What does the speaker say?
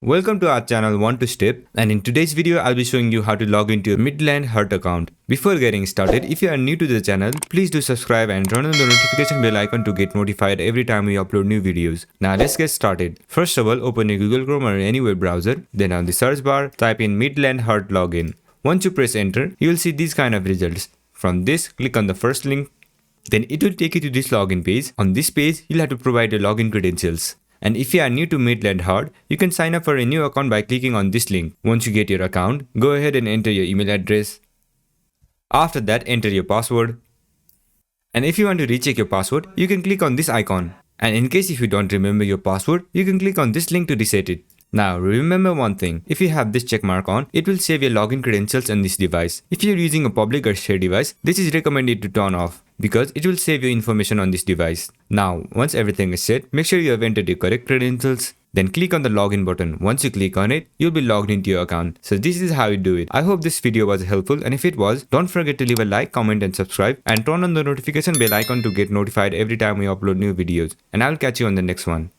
Welcome to our channel One to Step, and in today's video I'll be showing you how to log into your Midland Heart account. Before getting started, if you are new to the channel, please do subscribe and turn on the notification bell icon to get notified every time we upload new videos. Now let's get started. First of all, open your Google Chrome or any web browser. Then on the search bar, type in Midland Heart Login. Once you press enter, you will see these kind of results. From this, click on the first link. Then it will take you to this login page. On this page, you'll have to provide your login credentials. And if you are new to Midland Heart, you can sign up for a new account by clicking on this link. Once you get your account, go ahead and enter your email address. After that, enter your password. And if you want to recheck your password, you can click on this icon. And in case if you don't remember your password, you can click on this link to reset it. Now remember one thing, if you have this check mark on, it will save your login credentials on this device. If you're using a public or shared device, this is recommended to turn off because it will save your information on this device. Now once everything is set, make sure you have entered your correct credentials. Then click on the login button. Once you click on it, you'll be logged into your account. So this is how you do it. I hope this video was helpful, and if it was, don't forget to leave a like, comment and subscribe, and turn on the notification bell icon to get notified every time we upload new videos. And I'll catch you on the next one.